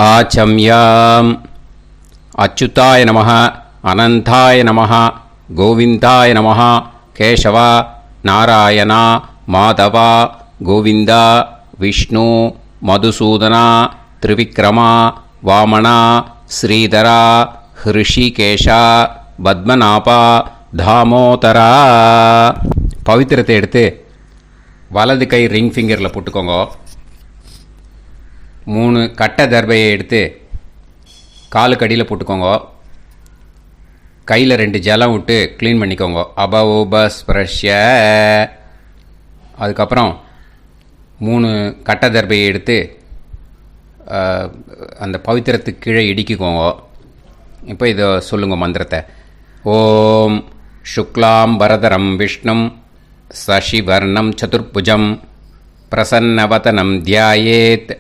வாச்சம்யாம். அச்சுதாய நமः, அனந்தாய நமः, கோவிந்தாய நமः, கேசவா, நாராயணா, மாதவா, கோவிந்தா, விஷ்ணு, மதுசூதனா, திரிவிக்ரமா, வாமனா, ஸ்ரீதரா, ஹிருஷிகேஷா, பத்மநாபா, தாமோதரா. பவித்திரத்தை எடுத்து வலது கை ரிங் ஃபிங்கரில் போட்டுக்கோங்க. 3 கட்டை தர்பையை எடுத்து காலுக்கடியில் போட்டுக்கோங்க. கையில் 2 ஜலம் விட்டு க்ளீன் பண்ணிக்கோங்க. அபௌபஸ்பிரஷ்ய. அதுக்கப்புறம் 3 கட்டை தர்பையை எடுத்து அந்த பவித்திரத்துக்கு கீழே இடிக்கிக்கோங்க. இப்போ இதை சொல்லுங்க மந்திரத்தை. ஓம் சுக்லாம் வரதரம் விஷ்ணும் சசிவர்ணம் சதுர்புஜம் பிரசன்னவதனம் தியாயேத்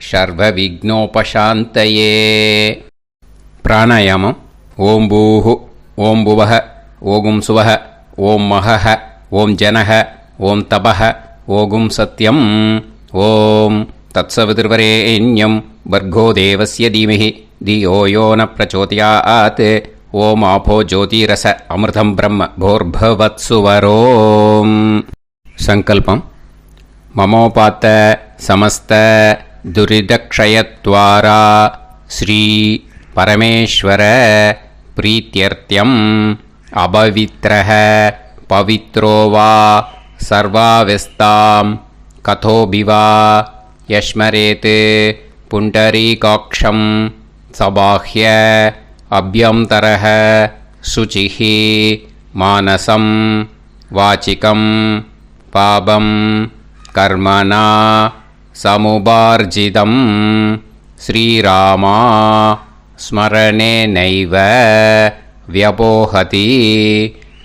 சர்வ விக்னோபசாந்தயே. பிராணாயாமம். ஓம் பூஹு, ஓம் புவஹ, ஓகும் சுவஹ, ஓம் மஹஹ, ஓம் ஜனஹ, ஓம் தபஹ, ஓகும் சத்யம். ஓம் தத்சவிதுர்வரேண்யம் வர்கோ தேவஸ்ய தீமஹி தியோ யோ ந பிரச்சோதயாத். ஓம் ஆபோ ஜோதிரச அமிர்தம் பிரம்ம போர்பவத்சுவரோம். சங்கல்பம். மமோபாத்த சமஸ்த துரிதக்ஷயத்வாரா ஸ்ரீ பரமேஸ்வர பிரீத்யர்த்தியம் அபவித்ரஹ பவித்ரோ வா சர்வாவஸ்தாம் கதோபிவா யஸ்மரேத் புண்டரீகாக்ஷம் சபாஹ்ய அப்யந்தரஹ சுசிஹ மானசம் வாசிகம் பாபம் கர்மணா சமுபார்ஜிதம் ஸ்ரீராமா ஸ்மரணேனைவ வ்யபோஹதி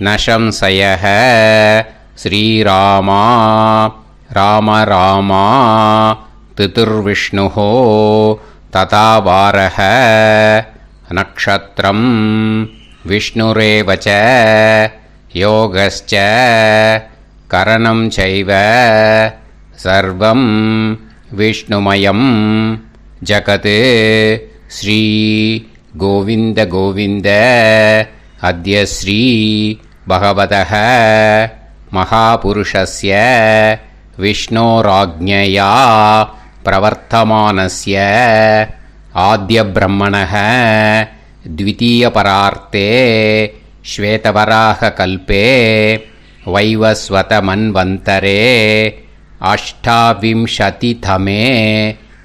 ந சம்சயः. ஸ்ரீராமா ராம ராமா திதிர்விஷ்ணுः ததா வாரः. நக்ஷத்ரம் விஷ்ணுரேவ ச யோகஸ்ச கரணம் சைவ சர்வம் விஷ்ணுமயம் ஜகத். ஸ்ரீ கோவிந்த கோவிந்த அத்ய ஸ்ரீ பகவதः மகாபுருஷஸ்ய விஷ்ணோராஜ்ஞயா பிரவர்த்தமானஸ்ய ஆத்ய பிரம்மணः த்விதீயபரார்த்தே ஸ்வேதவராக கல்பே வைவஸ்வத மன்வந்தரே அஷ்டாவிம்சதிதமே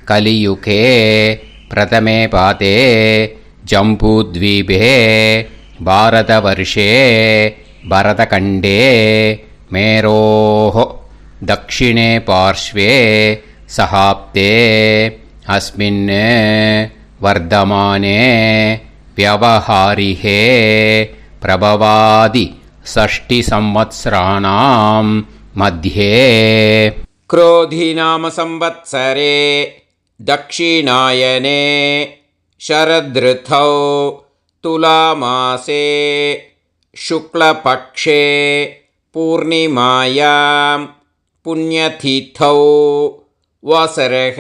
கலியுகே பிரதமே பாதே ஜம்பூத்வீபே பாரதவர்ஷே பரதகண்டே மேரோः தக்ஷிணே பார்ஷ்வே சஹாப்தே அஸ்மின் வர்தமானே வியவஹாரிஹே பிரபவாதி ஷஷ்டி சம்வத்சராணாம் மத்யே. क्रोधी नाम संवत्सरे दक्षिणायने शरदृतौ तुलामासे शुक्लपक्षे पूर्णिमायां पुण्यतिथौ वासरः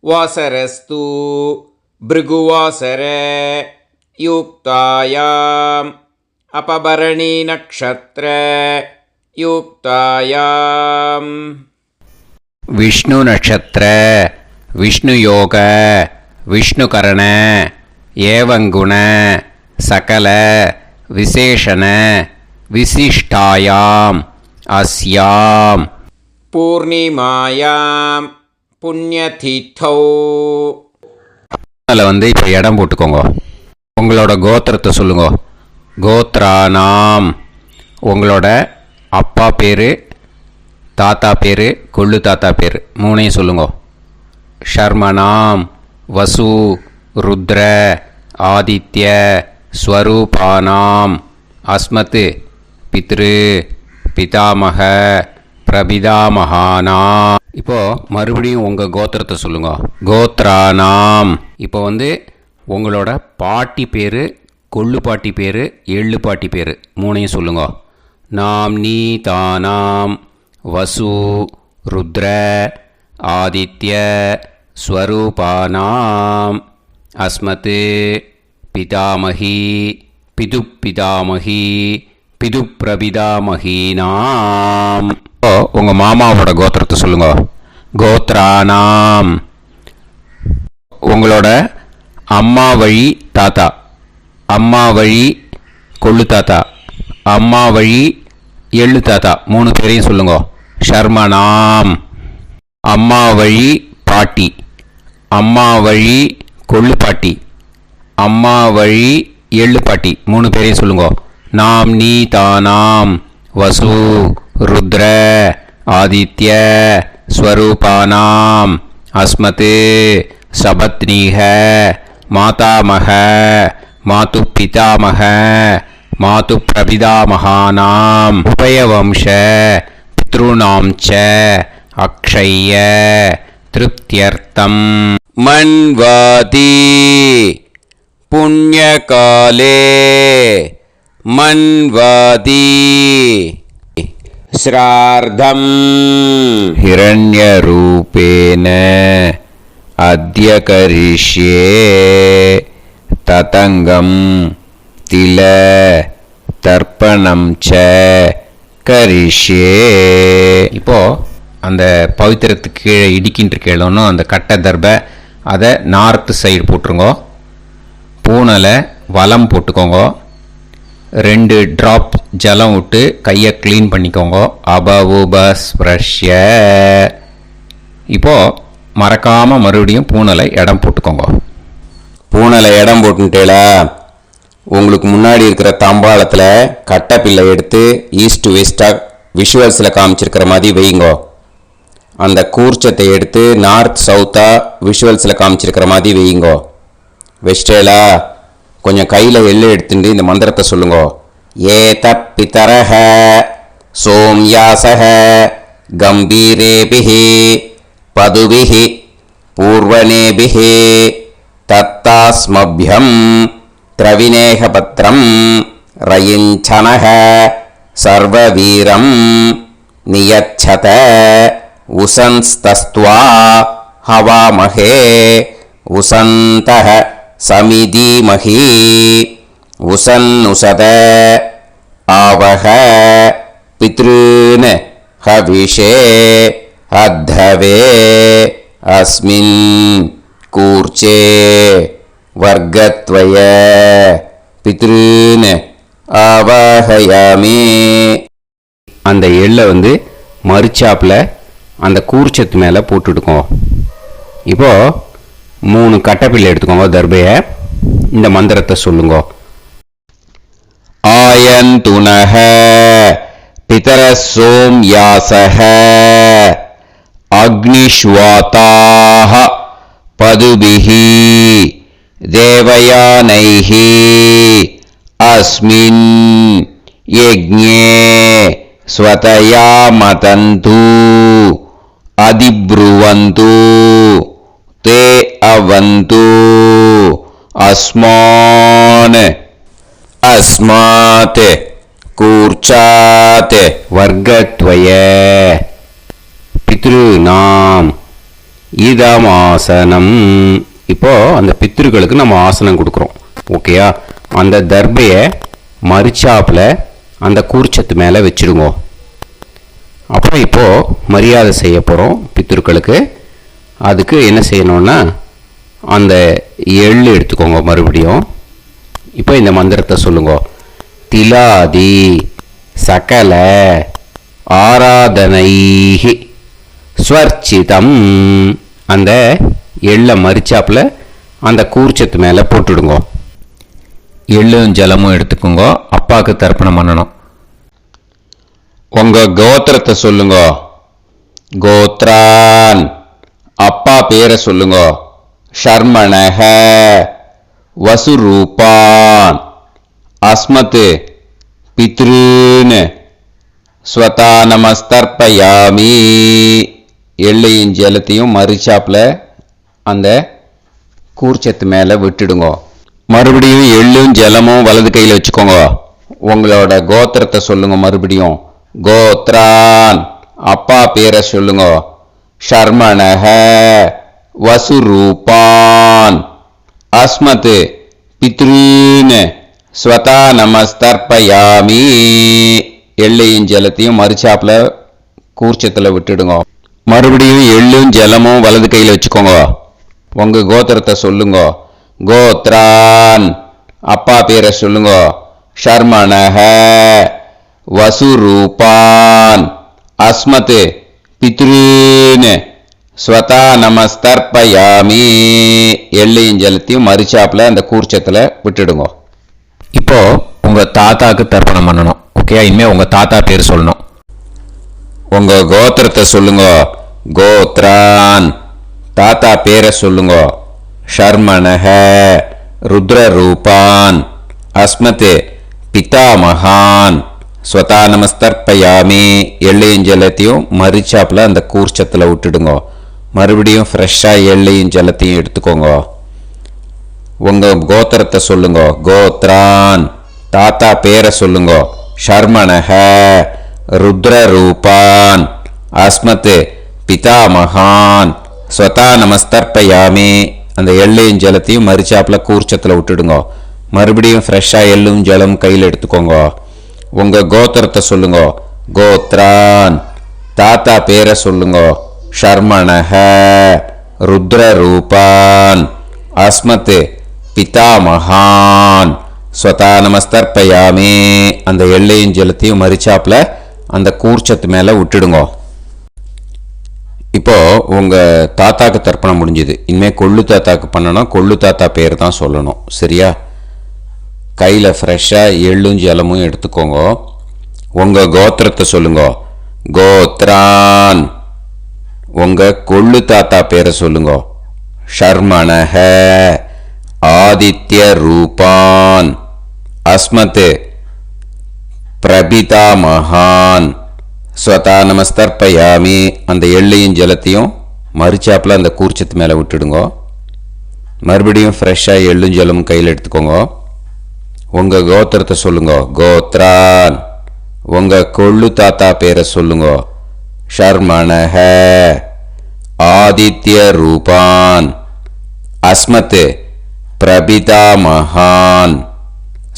वासरस्तु भृगुवासर युक्तायाम् अपभरणी नक्षत्र युक्तायाम्. விஷ்ணு நட்சத்திர, விஷ்ணு யோக, விஷ்ணுகரண, ஏவங்குண, சகல விசேஷண விசிஷ்டாயாம் அஸ்யாம் பூர்ணிமாயாம் புண்ணியதிதௌ. அதில் இப்போ இடம் போட்டுக்கோங்க. உங்களோட கோத்திரத்தை சொல்லுங்க. கோத்ரானாம். உங்களோட அப்பா பேர், தாத்தா பேர், கொள்ளு தாத்தா பேர் 3ஐயும் சொல்லுங்க. ஷர்மனாம் வசு ருத்ர ஆதித்ய ஸ்வரூபானாம் அஸ்மத் பித்ரு பிதாமக பிரபிதாமகானா. இப்போ மறுபடியும் உங்கள் கோத்திரத்தை சொல்லுங்க. கோத்ரானாம். இப்போ உங்களோட பாட்டி பேர், கொள்ளு பாட்டி பேர், எள்ளு பாட்டி பேர் 3ஐயும் சொல்லுங்க. நாம் நீ தானாம் வசு ருத்ர ஆதித்ய ஸ்வரூபானாம் அஸ்மத் பிதாமகி பிதுப்பிதாமகி பிதுப்பிரபிதாமகீனாம். உங்கள் மாமாவோட கோத்திரத்தை சொல்லுங்க. கோத்ரானாம் உங்களோட அம்மா வழி தாத்தா, அம்மா வழி கொள்ளு தாத்தா, அம்மா வழி எள்ளு தாத்தா, 3 பேரையும் சொல்லுங்க. ஷர்மனாம் அம்மா வழி பாட்டி, அம்மா வழி கொள்ளு பாட்டி, அம்மா வழி எள்ளு பாட்டி, 3 பேரையும் சொல்லுங்க. நாம் நீ தானாம் வசு ருத்ர ஆதித்ய ஸ்வரூபானாம் அஸ்மத் சபத்னீஹ மாதாமக மாது பிதாமக மாது பிரபிதாமகானாம் உபயவம்ச பித்ருணாம் ச அக்ஷய்ய திருப்தியர்த்தம். மன்வாதி புண்ணியகாலே மன்வாதி ஸ்ரார்த்தம் हिरण्यरूपेण अद्य करिष्ये ततङ्गं तिल தர்ப்பணம் ச கரிஷ்யே. இப்போ அந்த பவித்திரத்துக்கு கீழே இடிக்கின்ற கீழே அந்த கட்டை தர்பை அதை நார்த்து சைடு போட்டுருங்க. பூனலை வலம் போட்டுக்கோங்க. 2 ட்ராப் ஜலம் விட்டு கையை க்ளீன் பண்ணிக்கோங்க. அபவுபஸ்ப்ரஷ்ய. இப்போது மறக்காமல் மறுபடியும் பூனலை இடம் போட்டுக்கோங்க. பூனலை இடம் போட்டுட்டேலா, உங்களுக்கு முன்னாடி இருக்கிற தாம்பாளத்தில் கட்டைப்பில்லை எடுத்து ஈஸ்ட் வெஸ்டாக விஷுவல்ஸில் காமிச்சிருக்கிற மாதிரி வைங்கோ. அந்த கூர்ச்சத்தை எடுத்து நார்த் சவுத்தாக விஷுவல்ஸில் காமிச்சிருக்கிற மாதிரி வைங்கோ. வெஸ்டேலா கொஞ்சம் கையில் எள்ளு எடுத்துட்டு இந்த மந்திரத்தை சொல்லுங்க. ஏத பிதரஹ சோம்யாசஹ கம்பீரேபிஹி பதுபிஹி பூர்வனேபிஹி தத்தாஸ்மப்யம் திரவிநேகபத்ரம் ரயிஞ்சனஹ சர்வவீரம் நியச்சத உசன்ஸ்தஸ்த்வா ஹவாமஹே உசந்தஹ சமிதீமஹி உசன்னுசத ஆவஹ பித்ருன் ஹவிஷே அத்தவே அஸ்மின் கூர்ச்சே வர்க்கத்வய பித்ருன் ஆவாஹயாமி. அந்த எள்ளை மரிச்சாப்பில் அந்த கூர்ச்சத்து மேலே போட்டுடுக்கோங்க. இப்போது 3 கட்டைப்பிள்ளை எடுத்துக்கோங்க. தர்பையை இந்த மந்திரத்தை சொல்லுங்க. ஆயந்துனஹ பிதரசோம் யாசஹ அக்னிஷ்வாதாஹ பதுபிஹி தேவயானைஹி அஸ்மின் யஜ்ஞே ஸ்வதயா மதந்து அதிப்ருவந்து தே அவது அஸ்மான் அஸ்மாத் கூர்ச்சாத் வர்க்கத்வய பித்ருநாம் இதமாசனம். இப்போது அந்த பித்ருக்களுக்கு நம்ம ஆசனம் கொடுக்குறோம். ஓகேயா? அந்த தர்பையை மரிச்சாப்பில் அந்த கூர்ச்சத்து மேலே வச்சுடுங்க. அப்புறம் இப்போது மரியாதை செய்ய போகிறோம் பித்ருக்களுக்கு. அதுக்கு என்ன செய்யணும்னா அந்த எள்ளு எடுத்துக்கோங்க. மறுபடியும் இப்போ இந்த மந்திரத்தை சொல்லுங்க. திலாதி சகல ஆராதனைஹி ஸ்வர்ச்சிதம். அந்த எள்ளை மரிச்சாப்பில் அந்த கூர்ச்சத்து மேலே போட்டுடுங்க. எள்ளும் ஜலமும் எடுத்துக்கோங்க. அப்பாவுக்கு தர்ப்பணம் பண்ணணும். உங்கள் கோத்திரத்தை சொல்லுங்க. கோத்ரான் அப்பா பேரை சொல்லுங்க. ஷர்மணஹ வசுரூபான் அஸ்மத் பித்ருன் ஸ்வதானமஸ்தர்ப்பயாமி. எள்ளையும் ஜலத்தையும் மரிச்சாப்பில் அந்த கூர்ச்சத்து மேலே விட்டுடுங்க. மறுபடியும் எள்ளும் ஜலமும் வலது கையில் வச்சுக்கோங்க. உங்களோட கோத்திரத்தை சொல்லுங்க. மறுபடியும் கோத்ரான் அப்பா பேரை சொல்லுங்க. ஷர்மணஹ வசுரூபான் அஸ்மத் பித்ரூன் ஸ்வதா நமஸ்தர்ப்பயாமி. எள்ளையும் ஜலத்தையும் மறுச்சாப்புல கூர்ச்சத்தில் விட்டுடுங்க. மறுபடியும் எள்ளும் ஜலமும் வலது கையில் வச்சுக்கோங்க. உங்க கோத்திரத்தை சொல்லுங்க. கோத்ரான் அப்பா பேரை சொல்லுங்க. ஷர்மணஹ வசுரூபான் அஸ்மத் பித்ரூன் ஸ்வதா நமஸ்தர்ப்பயாமி. எள்ளையும் ஜலத்தையும் மறுச்சாப்புல அந்த கூர்ச்சத்தில் விட்டுடுங்க. இப்போ உங்க தாத்தாக்கு தர்ப்பணம் பண்ணணும். ஓகே, இனிமே உங்க தாத்தா பேர் சொல்லணும். உங்க கோத்திரத்தை சொல்லுங்க. கோத்ரான் தாத்தா பேரை சொல்லுங்க. ஷர்மணஹ ருத்ரரூபான் அஸ்மத் பிதாமகான் ஸ்வதா நமஸ்தர்ப்பயாமி. எள்ளையும் ஜலத்தையும் மறுச்சாப்புல அந்த கூர்ச்சத்தில் விட்டுடுங்க. மறுபடியும் ஃப்ரெஷ்ஷாக எள்ளையும் ஜலத்தையும் எடுத்துக்கோங்க. உங்க கோத்திரத்தை சொல்லுங்க. கோத்ரான் தாத்தா பேரை சொல்லுங்க. ஷர்மணஹ ருத்ரரூபான் அஸ்மத் பிதாமகான் ஸ்வதா நமஸ்தர்ப்பயாமி. அந்த எள்ளையும் ஜலத்தையும் மறுச்சாப்புல கூர்ச்சத்தில் விட்டுடுங்க. மறுபடியும் ஃப்ரெஷ்ஷாக எள்ளும் ஜலம் கையில் எடுத்துக்கோங்க. உங்க கோத்திரத்தை சொல்லுங்க. கோத்ரான் தாத்தா பேரை சொல்லுங்க. ஷர்மணஹ ருத்ரரூபான் அஸ்மத் பிதாமகான் ஸ்வதா நமஸ்தர்ப்பயாமி. அந்த எள்ளையும் ஜலத்தையும் மறுச்சாப்புல அந்த கூர்ச்சத்து மேலே விட்டுடுங்க. இப்போ உங்க தாத்தாக்கு தர்ப்பணம் முடிஞ்சுது. இனிமேல் கொள்ளு தாத்தாக்கு பண்ணணும். கொள்ளு தாத்தா பேர் தான் சொல்லணும். சரியா? கையில் ஃப்ரெஷ்ஷாக எள்ளும் ஜலமும் எடுத்துக்கோங்க. உங்க கோத்திரத்தை சொல்லுங்க. கோத்ரான் உங்க கொள்ளு தாத்தா பேரை சொல்லுங்க. ஷர்மணஹ ஆதித்ய ரூபான் அஸ்மத் பிரபிதாமகான் ஸ்வதா நமஸ்தர்ப்பயாமி. அந்த எள்ளையும் ஜலத்தையும் மறுச்சாப்பில் அந்த கூர்ச்சத்து மேலே விட்டுடுங்க. மறுபடியும் ஃப்ரெஷ்ஷாக எள்ளும் ஜலமும் கையில் எடுத்துக்கோங்க. உங்கள் கோத்திரத்தை சொல்லுங்க. கோத்ரான் உங்கள் கொள்ளு தாத்தா பேரை சொல்லுங்க. ஷர்மணஹ ஆதித்ய ரூபான் அஸ்மத் பிரபிதாமகான்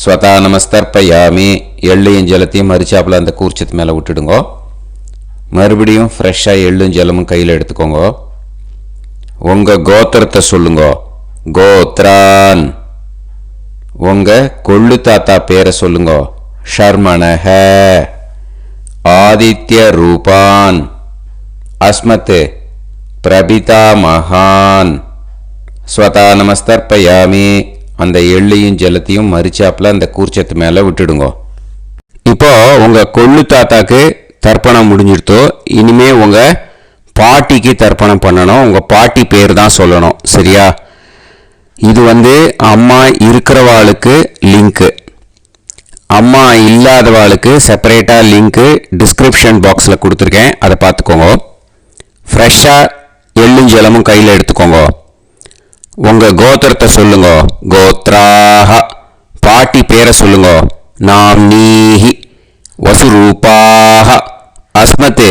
ஸ்வதா நமஸ்தர்ப்பயாமி. எள்ளையும் ஜலத்தையும் மறுச்சாப்பில் அந்த கூர்ச்சத்து மேலே விட்டுடுங்க. மறுபடியும் ஃப்ரெஷ்ஷாக எள்ளும் ஜலமும் கையில் எடுத்துக்கோங்க. உங்கள் கோத்திரத்தை சொல்லுங்க. கோத்ரான் உங்கள் கொள்ளு தாத்தா பேரை சொல்லுங்க. ஷர்மணஹ ஆதித்ய ரூபான் அஸ்மத் பிரபிதாமகான் ஸ்வதா நமஸ்தர்ப்பயாமி. அந்த எள்ளையும் ஜலத்தையும் மறுச்சாப்பில் அந்த கூர்ச்சத்து மேலே விட்டுடுங்க. இப்போ உங்கள் கொள்ளு தாத்தாக்கு தர்ப்பணம் முடிஞ்சிருத்தோ. இனிமே உங்கள் பாட்டிக்கு தர்ப்பணம் பண்ணணும். உங்கள் பாட்டி பேர் தான் சொல்லணும். சரியா? இது அம்மா இருக்கிறவாளுக்கு லிங்க்கு, அம்மா இல்லாதவாளுக்கு செப்பரேட்டாக லிங்க்கு டிஸ்கிரிப்ஷன் பாக்ஸில் கொடுத்துருக்கேன். அதை பார்த்துக்கோங்க. ஃப்ரெஷ்ஷாக எள்ளும் ஜலமும் கையில் எடுத்துக்கோங்க. உங்கள் கோத்திரத்தை சொல்லுங்க. கோத்ராஹ பாட்டி பேரை சொல்லுங்க. நாம்னீஹி வசுரூபாஹ அஸ்மத்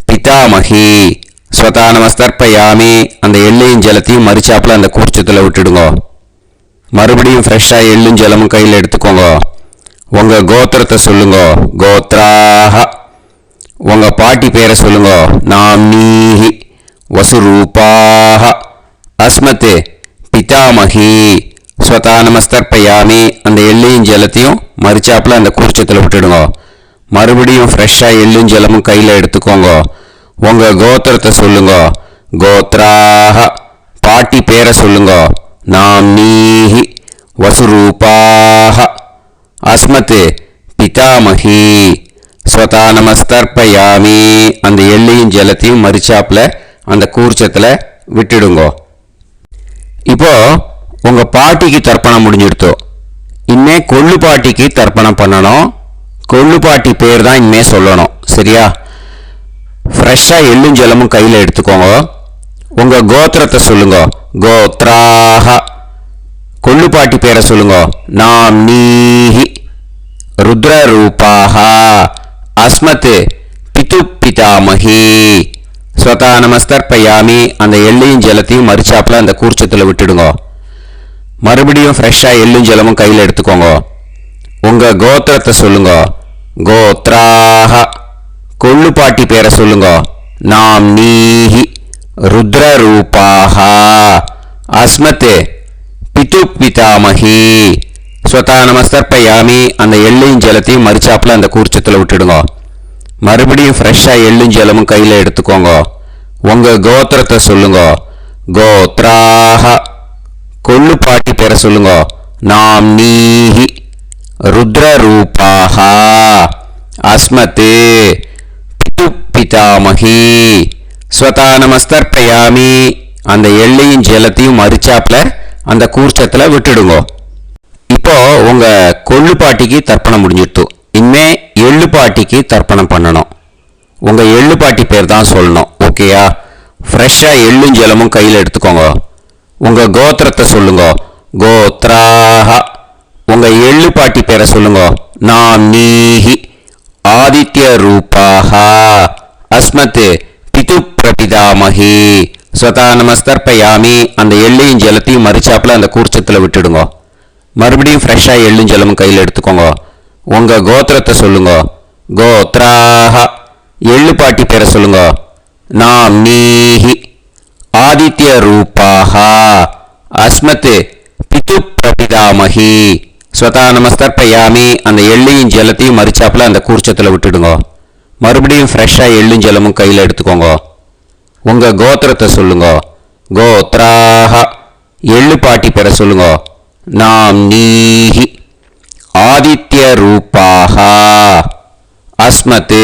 பிதாமகி ஸ்வதா நமஸ்தர்ப்பயாமி. அந்த எள்ளையும் ஜலத்தையும் மறுச்சாப்பில் அந்த கூர்ச்சத்தில் விட்டுடுங்க. மறுபடியும் ஃப்ரெஷ்ஷாக எள்ளும் ஜலமும் கையில் எடுத்துக்கோங்க. உங்கள் கோத்திரத்தை சொல்லுங்க. கோத்ராஹ உங்கள் பாட்டி பேரை சொல்லுங்க. நாம்னீஹி வசுரூபாஹ அஸ்மத் பிதாமகி ஸ்வதா நமஸ்தர்ப்பயாமி. அந்த எள்ளையும் ஜலத்தையும் மறுச்சாப்பில் அந்த கூர்ச்சத்தில் விட்டுடுங்க. மறுபடியும் ஃப்ரெஷ்ஷாக எள்ளும் ஜலமும் கையில் எடுத்துக்கோங்க. உங்கள் கோத்திரத்தை சொல்லுங்க. கோத்ராஹ பாட்டி பேரை சொல்லுங்க. நாம்னீஹி வசுரூபாஹ அஸ்மத் பிதாமகி ஸ்வதா நமஸ்தர்ப்பயாமி. அந்த எள்ளையும் ஜலத்தையும் மறுச்சாப்பில் அந்த கூர்ச்சத்தில் விட்டுடுங்க. இப்போ உங்கள் பாட்டிக்கு தர்ப்பணம் முடிஞ்சிடுத்தோ. இனிமே கொள்ளு பாட்டிக்கு தர்ப்பணம் பண்ணணும். கொள்ளு பாட்டி பேர் தான் இனிமே சொல்லணும். சரியா? ஃப்ரெஷ்ஷாக எள்ளும் ஜலமும் கையில் எடுத்துக்கோங்க. உங்கள் கோத்திரத்தை சொல்லுங்க. கோத்ராஹ கொள்ளு பாட்டி பேரை சொல்லுங்க. நாம்னீஹி ருத்ரரூபாஹ அஸ்மத் பிது பிதாமகி ஸ்வதா நமஸ்தர்ப்பயாமி. அந்த எள்ளையும் ஜலத்தையும் மறிச்சாப்புல அந்த கூர்ச்சத்தில் விட்டுடுங்க. மறுபடியும் ஃப்ரெஷ்ஷாக எள்ளும் ஜலமும் கையில் எடுத்துக்கோங்க. உங்கள் கோத்திரத்தை சொல்லுங்க. கோத்ராக. கொள்ளுப்பாட்டி பேரை சொல்லுங்க. நாம் நீஹி ருத்ரரூபாக. அஸ்மத் பிது பிதாமகி. ஸ்வதா நமஸ்தர்ப்பயாமி. அந்த எள்ளையும் ஜலத்தையும் மறிச்சாப்புல அந்த கூர்ச்சத்தில் விட்டுடுங்க. மறுபடியும் ஃப்ரெஷ்ஷாக எள்ளும் ஜலமும் கையில் எடுத்துக்கோங்க. உங்கள் கோத்திரத்தை சொல்லுங்க. கோத்ராக. கொள்ளுப்பாட்டி பேரை சொல்லுங்க. நாம் நீஹி ருத்ரரூபாக. அஸ்மத் பிது பிதாமகி. ஸ்வதா நமஸ்தர்ப்பயாமி. அந்த எள்ளையும் ஜலத்தையும் மறிச்சாப்புல அந்த கூர்ச்சத்தில் விட்டுடுங்க. இப்போ உங்க கொள்ளுப்பாட்டிக்கு தர்ப்பணம் முடிஞ்சிடுத்து. இனிமே எள்ளுப்பாட்டிக்கு தர்ப்பணம் பண்ணணும். உங்க எள்ளுப்பாட்டி பேர் தான் சொல்லணும். ஓகேயா? ஃப்ரெஷ்ஷா எள்ளும் ஜலமும் கையில் எடுத்துக்கோங்க. உங்க கோத்திரத்தை சொல்லுங்க. கோத்ராக. உங்க எள்ளுப்பாட்டி பேரை சொல்லுங்க. நாம் நீஹி ஆதித்ய ரூபாக. அஸ்மத் பிது பிரபிதாமகி. ஸ்வதா நமஸ்தர்ப்பயாமி. அந்த எள்ளையும் ஜலத்தையும் மறிச்சாப்புல அந்த கூர்ச்சத்தில் விட்டுடுங்க. மறுபடியும் ஃப்ரெஷ்ஷாக எள்ளும் ஜலமும் கையில் எடுத்துக்கோங்க. உங்கள் கோத்திரத்தை சொல்லுங்க. கோத்ராக. எள்ளுப்பாட்டி பேரை சொல்லுங்க. நாம் நீஹி ஆதித்ய ரூபாக. அஸ்மத் பிது பிரபிதாமகி. ஸ்வதா நமஸ்தர்ப்பயாமி. அந்த எள்ளையும் ஜலத்தையும் மறிச்சாப்புல அந்த கூர்ச்சத்தில் விட்டுடுங்க. மறுபடியும் ஃப்ரெஷ்ஷாக எள்ளும் ஜலமும் கையில் எடுத்துக்கோங்க. உங்கள் கோத்திரத்தை சொல்லுங்க. கோத்ராக. எள்ளுப்பாட்டி பேரை சொல்லுங்க. நாம் நீஹி ஆதித்ய ரூபாக. அஸ்மத்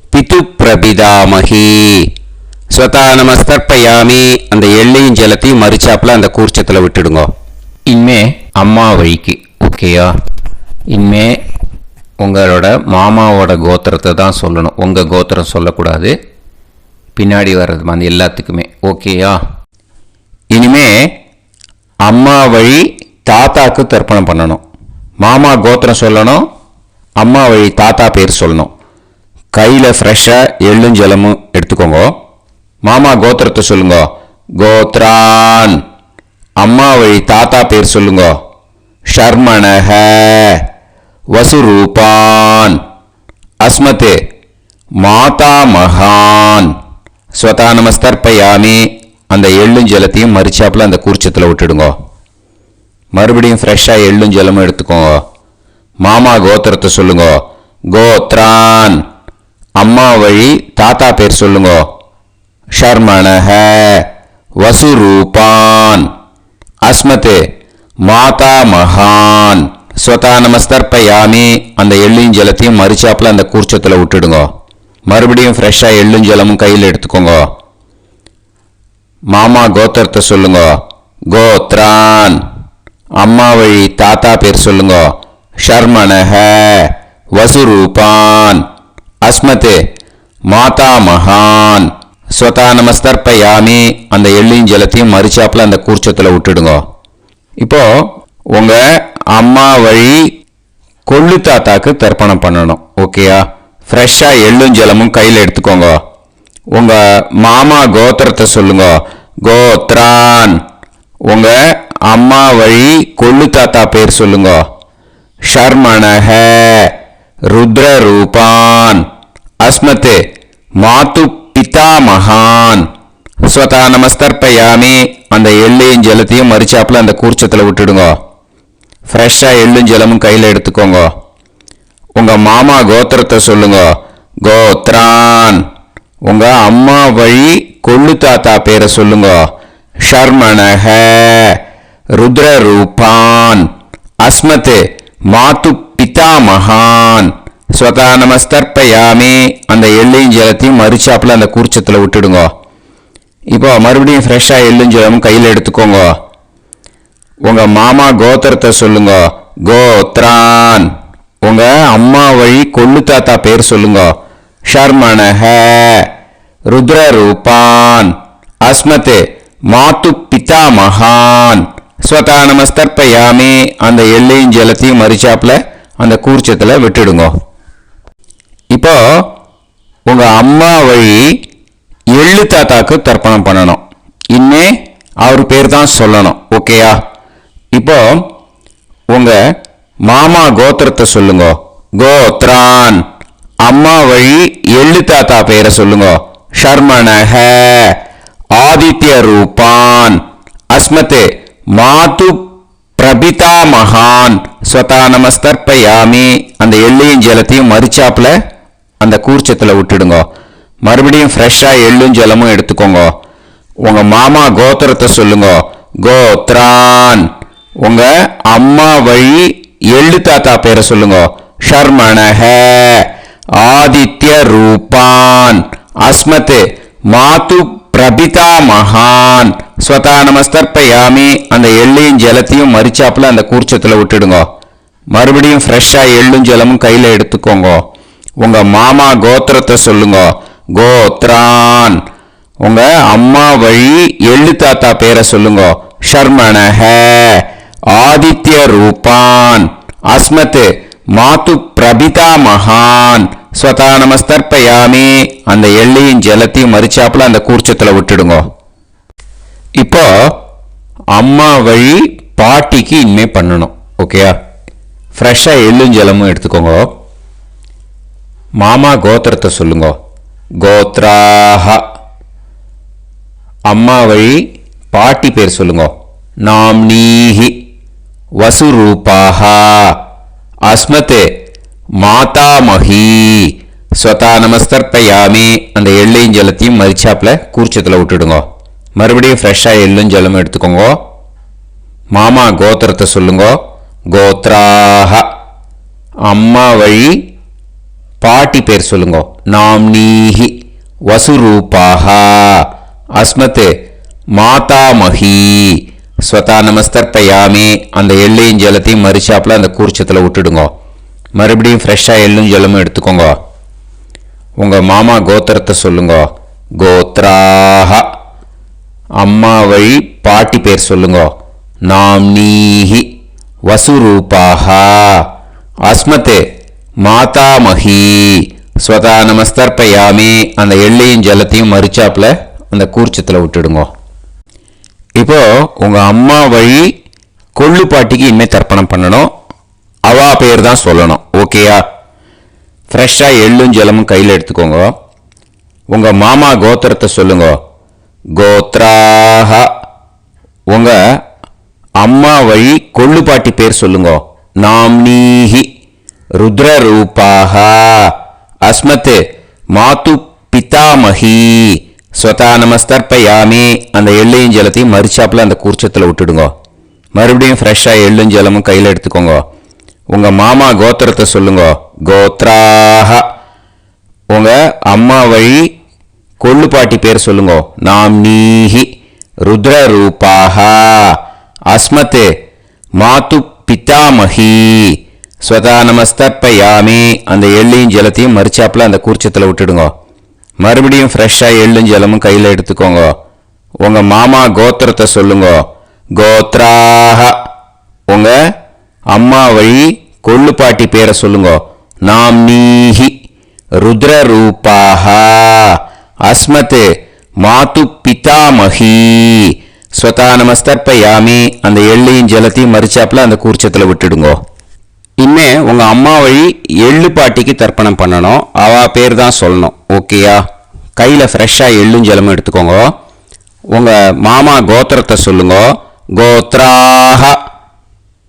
பிது பிரபிதாமகி. ஸ்வதா நமஸ்தர்ப்பயாமி. அந்த எள்ளையும் ஜலத்தையும் மறிச்சாப்புல அந்த கூர்ச்சத்தில் விட்டுடுங்க. இனிமே அம்மா வழிக்கு. ஓகேயா? இனிமே உங்களோட மாமாவோட கோத்திரத்தை தான் சொல்லணும். உங்கள் கோத்திரம் சொல்லக்கூடாது. பின்னாடி வர்றது மாதிரி எல்லாத்துக்குமே. ஓகேயா? இனிமே அம்மா வழி தாத்தாக்கு தர்ப்பணம் பண்ணணும். மாமா கோத்திரம் சொல்லணும். அம்மா வழி தாத்தா பேர் சொல்லணும். கையில் ஃப்ரெஷ்ஷாக எள்ளும் ஜலமும் எடுத்துக்கோங்க. மாமா கோத்திரத்தை சொல்லுங்க. கோத்ரான். அம்மா வழி தாத்தா பேர் சொல்லுங்க. ஷர்மணஹ வசுரூபான். அஸ்மத் மாதா மகான். ஸ்வதா நமஸ்தர்ப்பயாமி. அந்த எள்ளும் ஜலத்தையும் மறிச்சாப்புல அந்த கூர்ச்சத்தில் விட்டுடுங்க. மறுபடியும் ஃப்ரெஷ்ஷாக எள்ளும் ஜலமும் எடுத்துக்கோங்க. மாமா கோத்திரத்தை சொல்லுங்க. கோத்ரான். அம்மா வழி தாத்தா பேர் சொல்லுங்க. ஷர்மணஹ வசுரூபான். அஸ்மத் மாதா மகான். ஸ்வதா நமஸ்தர்ப்பயாமி. அந்த எள்ளும் ஜலத்தையும் மறிச்சாப்புல அந்த கூர்ச்சத்தில் விட்டுடுங்க. மறுபடியும் ஃப்ரெஷ்ஷாக எள்ளும் ஜலமும் கையில் எடுத்துக்கோங்க. மாமா கோத்திரத்தை சொல்லுங்க. கோத்ரான். அம்மா வழி தாத்தா பேர் சொல்லுங்க. ஷர்மணஹ வசுரூபான். அஸ்மத் மாதா மகான். ஸ்வதா நமஸ்தர்ப்பயாமி. அந்த எள்ளையும் ஜலத்தையும் மறிச்சாப்புல அந்த கூர்ச்சத்தில் விட்டுடுங்க. இப்போ உங்க அம்மா வழி கொள்ளு தாத்தாக்கு தர்ப்பணம் பண்ணணும். ஓகேயா? ஃப்ரெஷ்ஷாக எள்ளும் ஜலமும் கையில் எடுத்துக்கோங்க. உங்க மாமா கோத்திரத்தை சொல்லுங்க. கோத்ரான். உங்க அம்மா வழி கொள்ளு தாத்தா பேர் சொல்லுங்க. ஷர்மணஹ ருத்ரரூபான். அஸ்மத் மாது பிதாமகான். ஸ்வதா நமஸ்தர்ப்பயாமி. அந்த எள்ளையும் ஜலத்தையும் மறிச்சாப்புல அந்த கூர்ச்சத்தில் விட்டுடுங்க. ஃப்ரெஷ்ஷாக எள்ளும் ஜலமும் கையில் எடுத்துக்கோங்க. உங்கள் மாமா கோத்திரத்தை சொல்லுங்க. கோத்ரான். உங்கள் அம்மா வழி கொள்ளு தாத்தா பேரை சொல்லுங்க. ஷர்மணஹ ருத்ரரூபான். அஸ்மத் மாது பிதாமகான். ஸ்வதா நமஸ்தர்ப்பயாமி. அந்த எள்ளையும் ஜலத்தையும் மறிச்சாப்புல அந்த கூர்ச்சத்தில் விட்டுடுங்க. இப்போ மறுபடியும் ஃப்ரெஷ்ஷாக எள்ளும் ஜலமும் கையில் எடுத்துக்கோங்க. உங்கள் மாமா கோத்திரத்தை சொல்லுங்க. கோத்ரான். உங்கள் அம்மா வழி கொள்ளு தாத்தா பேர் சொல்லுங்க. ஷர்மணஹ ருத்ரரூபான். அஸ்மத் மாது பிதாமகான். ஸ்வதா நமஸ்தர்ப்பயாமி. அந்த எள்ளையும் ஜலத்தையும் மறிச்சாப்புல அந்த கூர்ச்சத்தில் விட்டுடுங்க. இப்போ உங்கள் அம்மா வழி எள்ளு தாத்தாக்கு தர்ப்பணம் பண்ணணும். இனிமே அவர் பேர் தான் சொல்லணும். ஓகேயா? இப்போ உங்க மாமா கோத்திரத்தை சொல்லுங்க. கோத்ரான். அம்மா வழி எள்ளு தாத்தா பேரை சொல்லுங்க. ஷர்மணஹ. ஆதித்ய ரூபான். அஸ்மத் மாது பிரபிதா மகான் ஸ்வதா நமஸ்தர்ப்பயாமி. அந்த எள்ளையும் ஜலத்தையும் மறிச்சாப்புல அந்த கூர்ச்சத்தில் விட்டுடுங்க. மறுபடியும் ஃப்ரெஷ்ஷாக எள்ளும் ஜலமும் எடுத்துக்கோங்க. உங்க மாமா கோத்திரத்தை சொல்லுங்க. கோத்ரான். உங்க அம்மா வழி எள்ளு தாத்தா பேரை சொல்லுங்க. ஷர்மணஹ. ஆதித்ய ரூபான். அஸ்மத் மாது பிரபிதா மகான் ஸ்வதா நமஸ்தர்ப்பயாமி. அந்த எள்ளையும் ஜலத்தையும் மறிச்சாப்புல அந்த கூர்ச்சத்தில் விட்டுடுங்க. மறுபடியும் ஃப்ரெஷ்ஷாக எள்ளும் ஜலமும் கையில் எடுத்துக்கோங்க. உங்க மாமா கோத்திரத்தை சொல்லுங்க. கோத்ரான். உங்க அம்மா வழி எள்ளு தாத்தா பேரை சொல்லுங்க. ஷர்மணஹ. ஆதித்ய ரூபான். அஸ்மத் மாது பிரபிதா மகான் ஸ்வதா நமஸ்தர்ப்பயாமி. அந்த எள்ளையும் ஜலத்தையும் மறிச்சாப்புல அந்த கூர்ச்சத்தில் விட்டுடுங்க. இப்போ அம்மா வழி பாட்டிக்கு இனிமே பண்ணணும். ஓகேயா? ஃப்ரெஷ்ஷாக எள்ளும் ஜலமும் எடுத்துக்கோங்க. மாமா கோத்திரத்தை சொல்லுங்க. கோத்ராஹ. அம்மா வழி பாட்டி பேர் சொல்லுங்க. நாம்னீஹி. வசுரூபாஹ. அஸ்மத் மாதாமஹி ஸ்வதா நமஸ்தர்ப்பயாமி. அந்த எள்ளையும் ஜலத்தையும் மறிச்சாப்புல கூர்ச்சத்தில் விட்டுடுங்க. மறுபடியும் ஃப்ரெஷ்ஷாக எள்ளும் ஜலமும் எடுத்துக்கோங்க. மாமா கோத்திரத்தை சொல்லுங்க. கோத்ராஹ. அம்மா வழி பாட்டி பேர் சொல்லுங்க. நாம்னீஹி. வசுரூபாஹ. அஸ்மத் மாதாமஹி ஸ்வதா நமஸ்தர்ப்பயாமி. அந்த எள்ளையும் ஜலத்தையும் மறிச்சாப்புல அந்த கூர்ச்சத்தில் விட்டுடுங்க. மறுபடியும் ஃப்ரெஷ்ஷாக எள்ளும் ஜலமும் எடுத்துக்கோங்க. உங்கள் மாமா கோத்திரத்தை சொல்லுங்க. கோத்ராஹ. அம்மா வழி பாட்டி பேர் சொல்லுங்க. நாம்னீஹி. வசுரூபாஹ. அஸ்மத் மாதாமஹி ஸ்வதா நமஸ்தர்ப்பயாமி. அந்த எள்ளையும் ஜலத்தையும் மறிச்சாப்புல அந்த கூர்ச்சத்தில் விட்டுடுங்க. இப்போ உங்கள் அம்மா வழி கொள்ளு பாட்டிக்கு இனிமேல் தர்ப்பணம் பண்ணணும். அவா பேர் தான் சொல்லணும். ஓகேயா? ஃப்ரெஷ்ஷாக எள்ளும் ஜலமும் கையில் எடுத்துக்கோங்க. உங்கள் மாமா கோத்திரத்தை சொல்லுங்க. கோத்ராஹ. உங்கள் அம்மா வழி கொள்ளு பாட்டி பேர் சொல்லுங்க. நாம்னீஹி. ருத்ரரூபாஹ. அஸ்மத் மாது பிதாமஹி ஸ்வதா நமஸ்தர்ப்பயாமி. அந்த எள்ளையும் ஜலத்தையும் மறிச்சாப்புல அந்த கூர்ச்சத்தில் விட்டுடுங்க. மறுபடியும் ஃப்ரெஷ்ஷாக எள்ளும் ஜலமும் கையில் எடுத்துக்கோங்க. உங்கள் மாமா கோத்திரத்தை சொல்லுங்க. கோத்ராஹ. உங்கள் அம்மா வழி கொள்ளு பாட்டி பேர் சொல்லுங்க. நாம்னீஹி. ருத்ரரூபாஹ. அஸ்மத் மாது பிதாமஹி ஸ்வதா நமஸ்தர்ப்பயாமி. அந்த எள்ளையும் ஜலத்தையும் மறிச்சாப்புல அந்த கூர்ச்சத்தில் விட்டுடுங்க. மறுபடியும் ஃப்ரெஷ்ஷாக எள்ளும் ஜலமும் கையில் எடுத்துக்கோங்க. உங்கள் மாமா கோத்திரத்தை சொல்லுங்க. கோத்ராஹ. உங்கள் அம்மா வழி கொள்ளு பாட்டி பேரை சொல்லுங்க. நாம்னீஹி. ருத்ரரூபாஹ. அஸ்மத் மாது பிதாமஹி ஸ்வதா நமஸ்தர்ப்பயாமி. அந்த எள்ளையும் ஜலத்தையும் மறிச்சாப்புல அந்த கூர்ச்சத்தில் விட்டுடுங்க. இனிமே உங்கள் அம்மா வழி எள்ளு பாட்டிக்கு தர்ப்பணம் பண்ணணும். அவா பேர் தான் சொல்லணும். ஓகேயா? கையில் ஃப்ரெஷ்ஷாக எள்ளும் ஜலமும் எடுத்துக்கோங்க. உங்கள் மாமா கோத்திரத்தை சொல்லுங்க. கோத்ராஹ.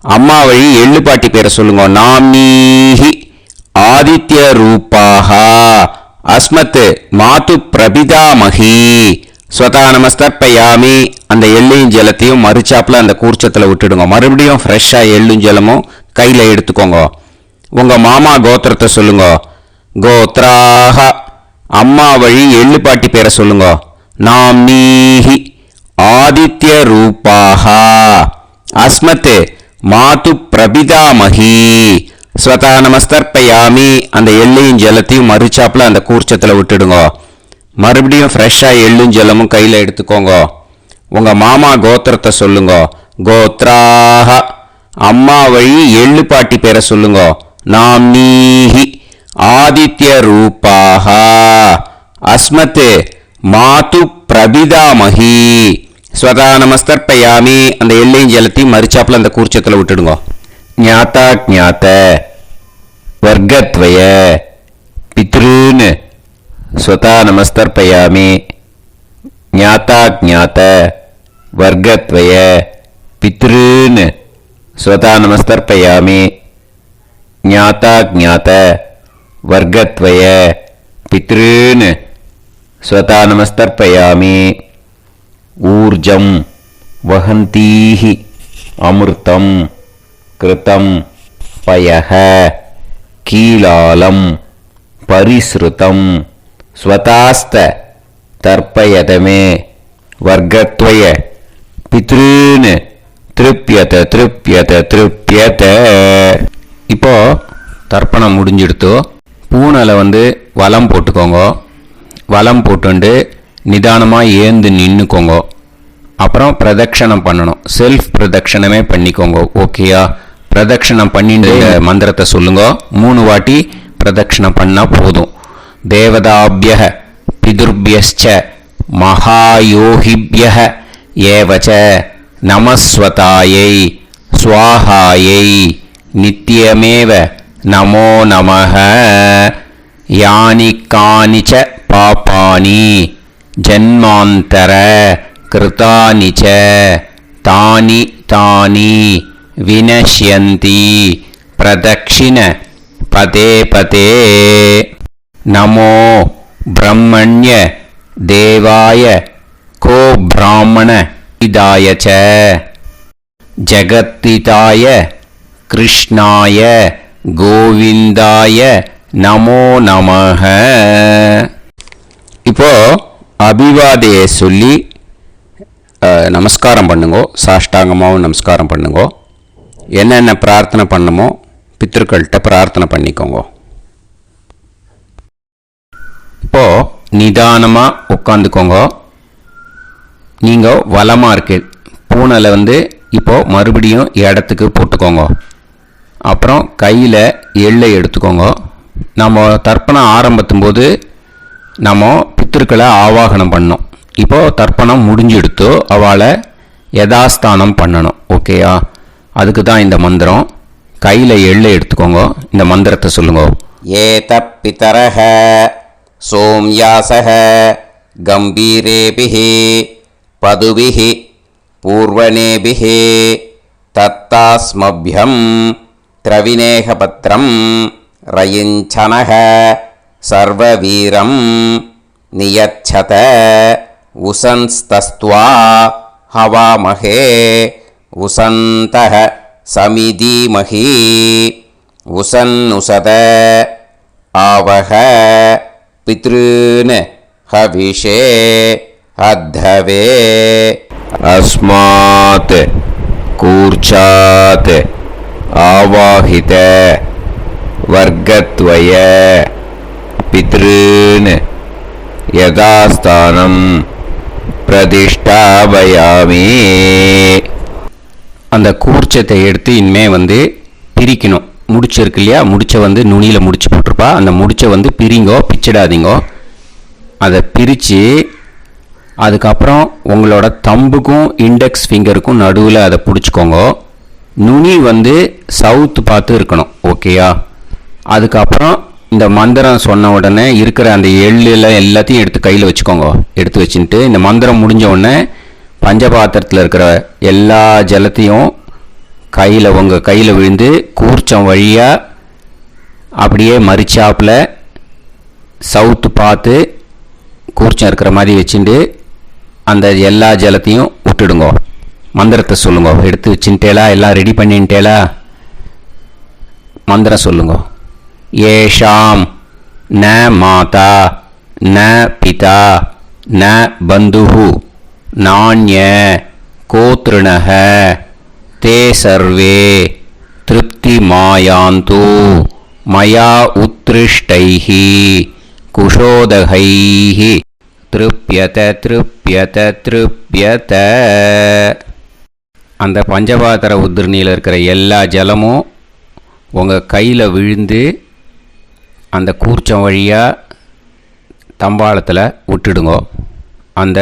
அம்மா வழி எள்ளு பாட்டி பேரை சொல்லுங்க. நாம்னீஹி. ஆதித்ய ரூபாஹ. அஸ்மத் மாது பிரபிதாமஹி ஸ்வதா நமஸ்தர்ப்பயாமி. அந்த எள்ளையும் ஜலத்தையும் மறிச்சாப்புல அந்த கூர்ச்சத்தில் விட்டுடுங்க. மறுபடியும் ஃப்ரெஷ்ஷாக எள்ளும் ஜலமும் கையில் எடுத்துக்கோங்க. உங்கள் மாமா கோத்திரத்தை சொல்லுங்க. கோத்ராஹ. அம்மா வழி எள்ளு பாட்டி பேரை சொல்லுங்க. நாம்னீஹி. ஆதித்ய ரூபாஹ. அஸ்மத் மாது பிரபிதாமஹி ஸ்வதா நமஸ்தர்ப்பயாமி. அந்த எள்ளையும் ஜலத்தையும் மறிச்சாப்புல அந்த கூர்ச்சத்தில் விட்டுடுங்க. மறுபடியும் ஃப்ரெஷ்ஷாக எள்ளும் ஜலமும் கையில் எடுத்துக்கோங்க. உங்கள் மாமா கோத்திரத்தை சொல்லுங்க. கோத்ராஹ. அம்மா வழி எள்ளு பாட்டி பேரை சொல்லுங்க. நாம்னீஹி. ஆதித்ய ரூபாஹ. அஸ்மத் மாது பிரபிதாமகி ஸ்வதா நமஸ்தர்ப்பயாமி. அந்த எல்லையும் ஜலத்தையும் மறிச்சாப்புல அந்த கூர்ச்சத்தில் விட்டுடுங்க. ஞாத்தா ஜாத்த வர்க்கத்வய பித்ருன்னு ஸ்வதா நமஸ்தர்ப்பயாமி. ஞாத்தா ஜாத்த வர்க்கத்வய பித்ருன்னு ஸ்வதா நமஸ்தர்ப்பயாமி. ஞாத்தா ஜாத்த வர்க்கத்வய பித்ருன்னு ஸ்வதா நமஸ்தர்ப்பயாமி. ஊர்ஜம் வஹந்தீஹி அமிர்தம் கிருதம் பயஹ கீலாலம் பரிஸ்ருதம் ஸ்வதாஸ்த தர்ப்பயதமே வர்க்கத்வய பித்ருன்னு திருப்யத திருப்யத திருப்யத. இப்போ தர்ப்பணம் முடிஞ்சிடுத்தோ. பூனலை வலம் போட்டுக்கோங்க. வலம் போட்டுண்டு நிதானமாக ஏந்து நின்றுக்கோங்க. அப்புறம் பிரதட்சணம் பண்ணணும். செல்ஃப் பிரதட்சணமே பண்ணிக்கோங்க. ஓகேயா? பிரதட்சணம் பண்ணிட்டு மந்திரத்தை சொல்லுங்க. 3 வாட்டி பிரதட்சணம் பண்ணால் போதும். தேவதாபிய பிதுர்பியஸ்ச மகாயோகிபிய ஏவச்ச நமஸ்வதாயை ஸ்வாஹாயை நித்யமேவ நமோ நமஹ. யானி கானிச்ச பாபானி ஜன்மாந்தர கிருதானிச்ச தானி தானி வினஷ்யந்தி பிரதக்ஷிண பதே பதே. நமோ பிரம்மண்ய தேவாய கோ பிராமண இதாய ச ஜகத்திதாய கிருஷ்ணாய கோவிந்தாய நமோ நமஹ. இப்போ அபிவாதையை சொல்லி நமஸ்காரம் பண்ணுங்கோ. சாஷ்டாங்கமாகவும் நமஸ்காரம் பண்ணுங்கோ. என்னென்ன பிரார்த்தனை பண்ணமோ பித்ருக்கள்கிட்ட பிரார்த்தனை பண்ணிக்கோங்க. இப்போ நிதானமாக உட்காந்துக்கோங்க. நீங்கள் வலமாக இருக்கு பூனலை இப்போ மறுபடியும் இடத்துக்கு போட்டுக்கோங்க. அப்புறம் கையில் எள்ளை எடுத்துக்கோங்க. நம்ம தர்ப்பணம் ஆரம்பித்தும் போது நம்ம பித்திருக்களை ஆவாகனம் பண்ணோம். இப்போது தர்ப்பணம் முடிஞ்செடுத்து அவளை யதாஸ்தானம் பண்ணணும். ஓகேயா? அதுக்கு தான் இந்த மந்திரம். கையில் எள்ளை எடுத்துக்கோங்க. இந்த மந்திரத்தை சொல்லுங்க. ஏத பிதரஹ சோம்யாசஹ கம்பீரேபிஹி பதுபிஹி பூர்வணேபிஹி தத்தாஸ்மப்யம் திரவிநேகபத்ரம் ரயிஞ்சனஹ சர்வவீரம் நியச்சத உசன்ஸ்தஸ்த்வா ஹவாமஹே உசந்தஹ சமிதீமஹி உசன்னுசத ஆவஹ பித்ருன் ஹவிஷே அத்தவே. அஸ்மாத் கூர்ச்சாத் ஆவாஹித வர்க்கத்வய பித்ருன் யதாஸ்தானம் பிரதிஷ்டாபயாமி. அந்த கூர்ச்சத்தை எடுத்து இனிமே பிரிக்கணும். முடிச்சிருக்கு இல்லையா? முடிச்ச நுனியில் முடிச்சு போட்டிருப்பா. அந்த முடிச்ச பிரிங்கோ, பிச்சிடாதீங்கோ. அதை பிரித்து அதுக்கப்புறம் உங்களோட தம்புக்கும் இண்டெக்ஸ் ஃபிங்கருக்கும் நடுவில் அதை பிடிச்சிக்கோங்க. நுனி சவுத்து பார்த்து இருக்கணும். ஓகேயா? அதுக்கப்புறம் இந்த மந்திரம் சொன்ன உடனே இருக்கிற அந்த எள்ளில் எல்லாத்தையும் எடுத்து கையில் வச்சுக்கோங்க. எடுத்து வச்சுட்டு இந்த மந்திரம் முடிஞ்ச உடனே பஞ்சபாத்திரத்தில் இருக்கிற எல்லா ஜலத்தையும் உங்கள் கையில் விழுந்து கூர்ச்சம் வழியாக அப்படியே மறிச்சாப்பில் சவுத்து பார்த்து கூர்ச்சம் இருக்கிற மாதிரி வச்சுட்டு அந்த எல்லா ஜலத்தையும் விட்டுடுங்க. மந்திரத்தை சொல்லுங்க. எடுத்து வச்சுட்டேலா? எல்லாம் ரெடி பண்ணிட்டேலா? மந்திரம் சொல்லுங்க. ஏஷாம் ந மாதா ந பிதா ந பந்துஹு நாண்ய கோத்ருணஹ தே சர்வே திருப்தி மாயாந்து மயா உத்ருஷ்டைஹி குஷோதகைஹி திருப்யத திருப்யத திருப்யத. அந்த பஞ்சபாத்திர உதிர்ணியில் இருக்கிற எல்லா ஜலமும் உங்கள் கையில் விழுந்து அந்த கூர்ச்சம் வழியாக தம்பாளத்தில் விட்டுடுங்க. அந்த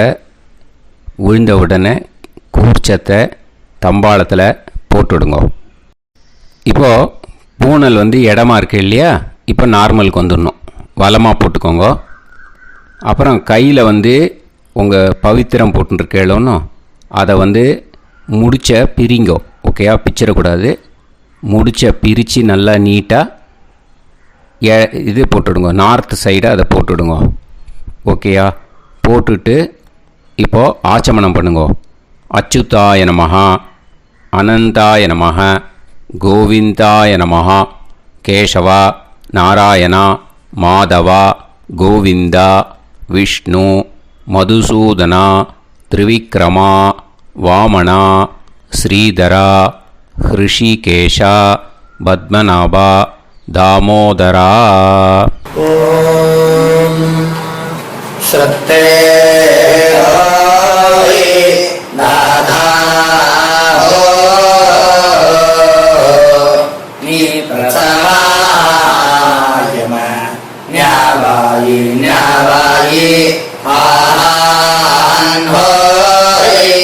விழுந்த உடனே கூர்ச்சத்தை தம்பாளத்தில் போட்டுவிடுங்க. இப்போது பூனல் இடமா இருக்கு இல்லையா, இப்போ நார்மலுக்கு வந்துடணும். வலமாக போட்டுக்கோங்க. அப்புறம் கையில் உங்கள் பவித்திரம் போட்டுருக்கேளோன்னு அதை முடிச்ச பிரிங்கோ. ஓகேயா, பிச்சிடக்கூடாது. முடிச்ச பிரித்து நல்லா நீட்டாக இது போட்டுவிடுங்க. நார்த் சைடை அதை போட்டுவிடுங்க. ஓகேயா, போட்டுட்டு இப்போது ஆச்சமனம் பண்ணுங்க. அச்சுதாய நமஹ, அனந்தாய நமஹ, கோவிந்தாய நமஹ, கேசவா, நாராயணா, மாதவா, கோவிந்தா, விஷ்ணு, மதுசூதனா, திரிவிக்ரமா, வாமனா, ஸ்ரீதரா, ஹிருஷிகேஷா, பத்மநாபா, தாமோதரா. ஓம் ஸ்ரத்தே நாதா நீ பிரசவாயம ஞாவாயி ஞாவாயி ஆஹான் ஹோய்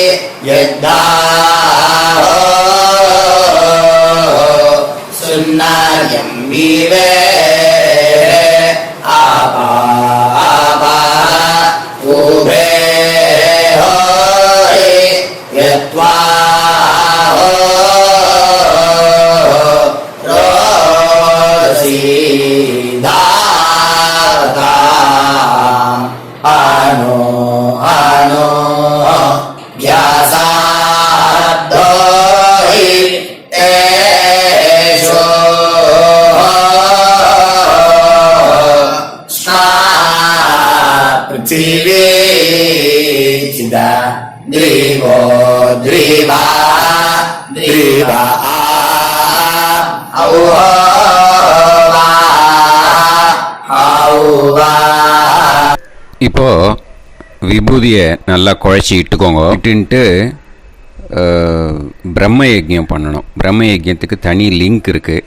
யத்தா சுன்னாயம் வீவே ஆபா ஆபா உபே ஹோய் யத்வா ரோசி தாதா அனோ அனோ வ்யாசாத்தோஹி தேஷோ पृथिवी चिदा द्रिवो द्रिवा द्रिवा இப்போது விபூதியை நல்லா குழச்சி இட்டுக்கோங்க. இட்டுன்ட்டு பிரம்ம யஜ்யம் பண்ணணும். பிரம்ம யஜ்யத்துக்கு தனி லிங்க் இருக்குது.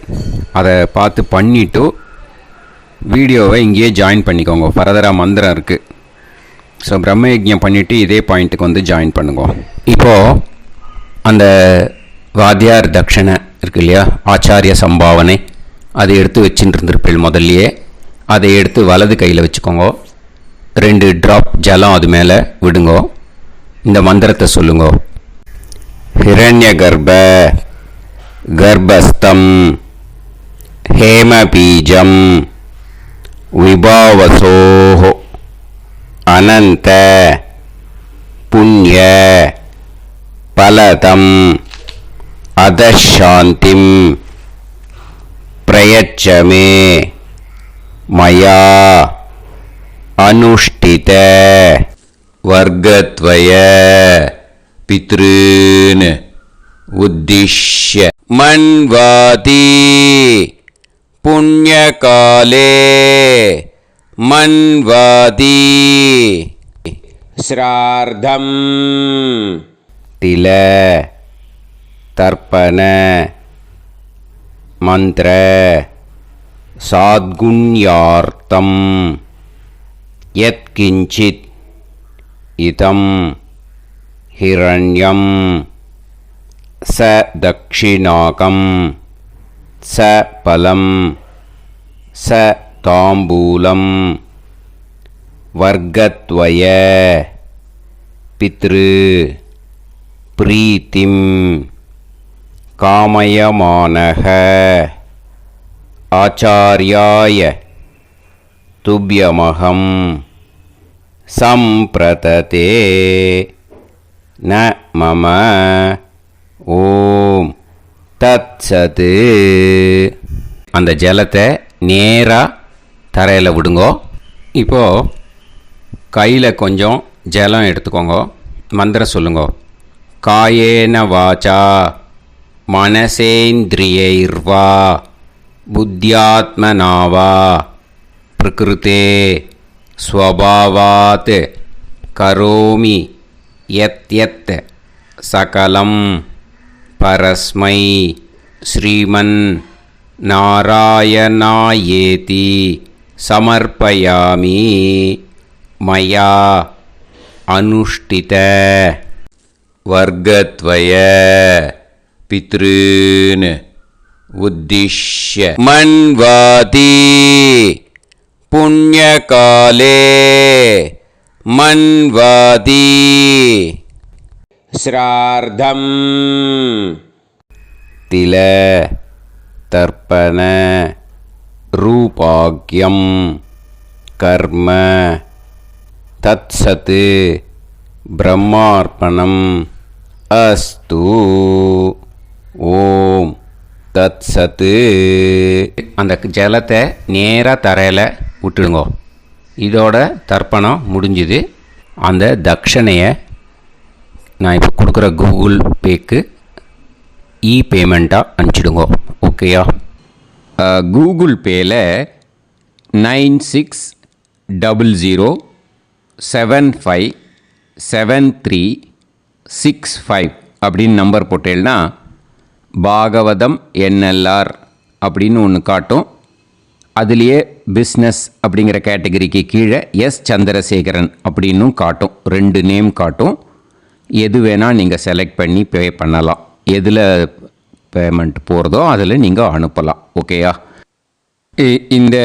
அதை பார்த்து பண்ணிவிட்டு வீடியோவை இங்கேயே ஜாயின் பண்ணிக்கோங்க. ஃபர்தராக மந்திரம் இருக்குது. ஸோ பிரம்ம யஜ்யம் பண்ணிவிட்டு இதே பாயிண்ட்டுக்கு ஜாயின் பண்ணுங்க. இப்போது அந்த வாத்தியார் தட்சணை இருக்கு இல்லையா, ஆச்சாரிய சம்பாவனை, அதை எடுத்து வச்சுட்டு இருந்திருப்பீள் முதல்லையே. அதை எடுத்து வலது கையில் வச்சுக்கோங்க. 2 ட்ராப் ஜலம் அது மேலே விடுங்க. இந்த மந்திரத்தை சொல்லுங்க. ஹிரண்ய கர்ப்ப கர்ப்பஸ்தம் ஹேமபீஜம் விபாவசோஹ அனந்த புண்ணிய பலதம் அதசாந்திம் பிரயச்சமே மயா அனுஷ்டித வர்க்கத்வய பித்ருன் உத்திஷ்ய மன்வாதி புண்ணியகாலே மன்வாதி ஸ்ரார்த்தம் தில தர்ப்பண மந்திர சாத்குண்யார்த்தம் யத்கிஞ்சித் இதம் ஹிரண்யம் ச தக்ஷிணாகம் ச பலம் ச தாம்பூலம் வர்க்கத்வய பித்ரு பிரீத்திம் காமயமானஹ ஆச்சார்யாய துப்யமகம் சம்பிரததே ந மம ஓம் தத்சது. அந்த ஜலத்தை நேராக தரையில் விடுங்கோ. இப்போது கையில் கொஞ்சம் ஜலம் எடுத்துக்கோங்க. மந்திரம் சொல்லுங்க. காயேன வாச்சா மனசேந்திரியைர்வா புத்தியாத்மனாவா பிரகிருதே ஸ்வபாவாத் கரோமி யத் யத் சகலம் பரஸ்மை ஸ்ரீமன் நாராயணாயேதி சமர்ப்பயாமி மயா அனுஷ்டித வர்க்கத்வய பித்ருன் உத்திஷ்ய மன்வாதி புண்ணியகாலே மன்வாதி ஸ்ரார்த்தம் தில தர்ப்பண ரூபாக்யம் கர்ம தத்சத் பிரம்மார்ப்பணம் அஸ்து ஓம் தத்சத். அந்த ஜலத்தை நேராக தரையில் விட்டுடுங்கோ. இதோட தர்ப்பணம் முடிஞ்சுது. அந்த தட்சணையை நான் இப்போ கொடுக்குற கூகுள் பேக்கு பேமெண்ட்டாக அனுப்பிச்சிடுங்கோ. ஓகேயா? கூகுள் பேயில் 9600757365 அப்படின்னு நம்பர் போட்டேன்னா பாகவதம் என்எல்ஆர் அப்படின்னு ஒன்று காட்டும். அதுலேயே பிஸ்னஸ் அப்படிங்கிற கேட்டகரிக்கு கீழே எஸ் சந்திரசேகரன் அப்படின்னும் காட்டும். 2 நேம் காட்டும். எது வேணால் நீங்கள் செலக்ட் பண்ணி பே பண்ணலாம். எதில் பேமெண்ட் போகிறதோ அதில் நீங்கள் அனுப்பலாம். ஓகேயா? இந்த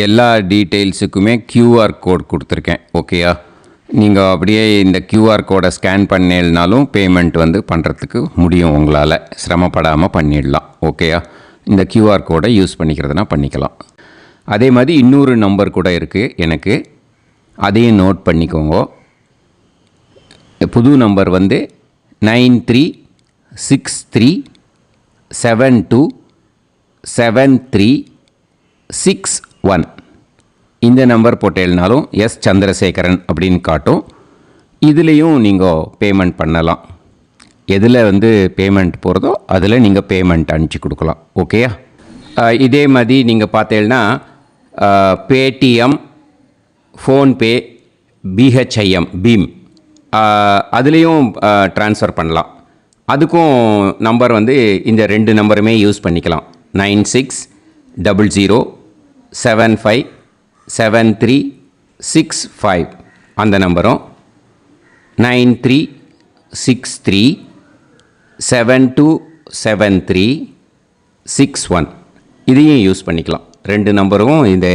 எல்லா டீட்டெயில்ஸுக்குமே QR கோட் கொடுத்துருக்கேன். ஓகேயா? நீங்கள் அப்படியே இந்த QR கோடை ஸ்கேன் பண்ணேனாலும் பேமெண்ட் பண்ணுறதுக்கு முடியும். உங்களால் சிரமப்படாமல் பண்ணிடலாம். ஓகேயா? இந்த QR கோடை யூஸ் பண்ணிக்கிறதுனா பண்ணிக்கலாம். அதே மாதிரி இன்னொரு நம்பர் கூட இருக்குது எனக்கு. அதையும் நோட் பண்ணிக்கோங்க. புது நம்பர் 9363727361. இந்த நம்பர் போட்டேனாலும் எஸ் சந்திரசேகரன் அப்படின்னு காட்டும். இதுலேயும் நீங்கள் பேமெண்ட் பண்ணலாம். எதில் பேமெண்ட் போகிறதோ அதில் நீங்கள் பேமெண்ட் அனுப்பிச்சி கொடுக்கலாம். ஓகேயா? இதே மாதிரி நீங்கள் பார்த்தேன்னா பேடிஎம், ஃபோன்பே, பிஹெச்ஐஎம் பீம் அதுலேயும் ட்ரான்ஸ்ஃபர் பண்ணலாம். அதுக்கும் நம்பர் இந்த 2 நம்பருமே யூஸ் பண்ணிக்கலாம். 9600757365 அந்த நம்பரும் 9363727361 இதையும் யூஸ் பண்ணிக்கலாம். 2 நம்பரும் இந்த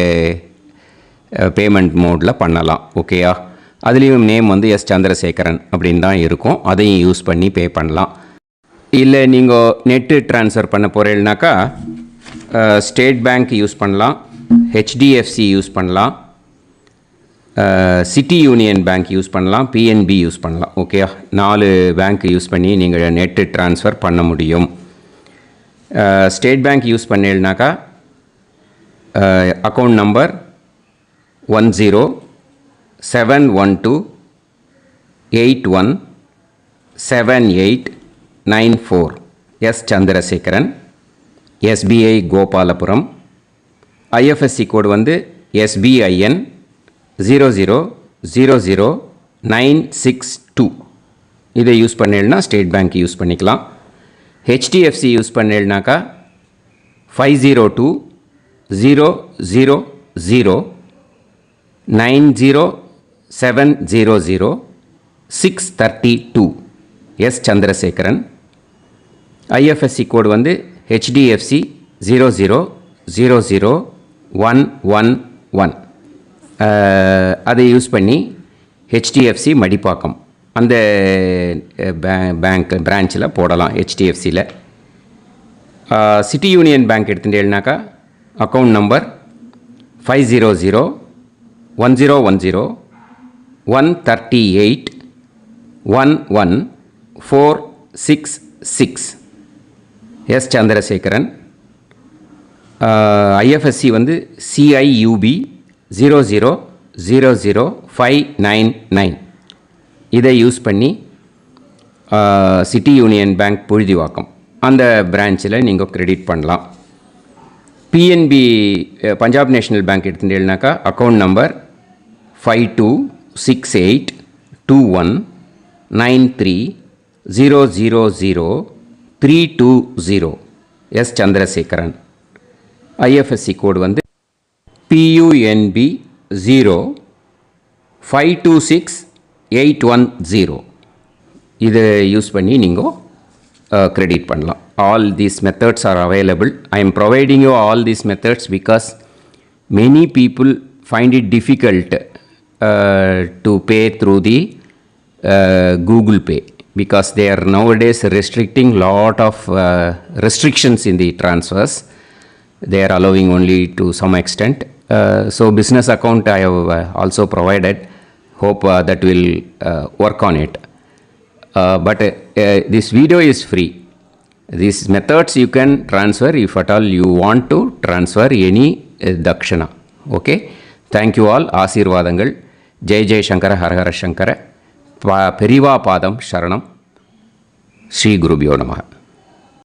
பேமெண்ட் மோடில் பண்ணலாம். ஓகேயா? அதுலேயும் நேம் எஸ் சந்திரசேகரன் அப்படின்னு தான் இருக்கும். அதையும் யூஸ் பண்ணி பே பண்ணலாம். இல்லை நீங்கள் நெட்டு ட்ரான்ஸ்ஃபர் பண்ண போகிறீங்கனாக்கா ஸ்டேட் பேங்க் யூஸ் பண்ணலாம், ஹெச்டிஎஃப்சி யூஸ் பண்ணலாம், சிட்டி யூனியன் பேங்க் யூஸ் பண்ணலாம், பிஎன்பி யூஸ் பண்ணலாம். ஓகேயா? 4 பேங்க் யூஸ் பண்ணி நீங்கள் நெட்டு ட்ரான்ஸ்ஃபர் பண்ண முடியும். ஸ்டேட் பேங்க் யூஸ் பண்ணீங்கனாக்கா account number 10712817894 S Chandrasekaran, SBI Gopalapuram. IFSC code SBIN 0000962. இதை யூஸ் பண்ணேன்னா ஸ்டேட் பேங்க் யூஸ் பண்ணிக்கலாம். ஹெச்டிஎஃப்சி யூஸ் பண்ணேன்னாக்கா 50200090700632 S Chandrasekaran. IFSC code HDFC 0000111. அதை யூஸ் பண்ணி ஹெச்டிஎஃப்சி மடிப்பாக்கம் அந்த பேங்க் பிரான்ச்சில் போடலாம். ஹெச்டிஎஃப்சியில் சிட்டி யூனியன் பேங்க் எடுத்துட்டேன்னாக்கா account number 5001001381146 S Chandrasekaran. IFSC CIUB 0000599. இதை யூஸ் பண்ணி சிட்டி யூனியன் பேங்க் புழுதிவாக்கம் அந்த பிரான்ச்சில் நீங்கள் கிரெடிட் பண்ணலாம். பிஎன்பி பஞ்சாப் நேஷ்னல் பேங்க் எடுத்துட்டேன்னாக்கா account number 52682193000320 S Chandrasekaran. IFSC code PUNB 526810 இதை யூஸ் பண்ணி நீங்கள் கிரெடிட் பண்ணலாம். All these methods are available. I am providing you all these methods because many people find it difficult to pay through the Google Pay because they are nowadays restricting lot of restrictions in the transfers. They are allowing only to some extent. So business account I have also provided. Hope that will work on it. But this video is free. These methods you can transfer if at all you want to transfer any dakshana. Okay. Thank you all. Aasirvadangal. Jai Jai Shankara Har Har Shankara. Periva பாதம் சரணம். ஸ்ரீ குருபியோ நமः.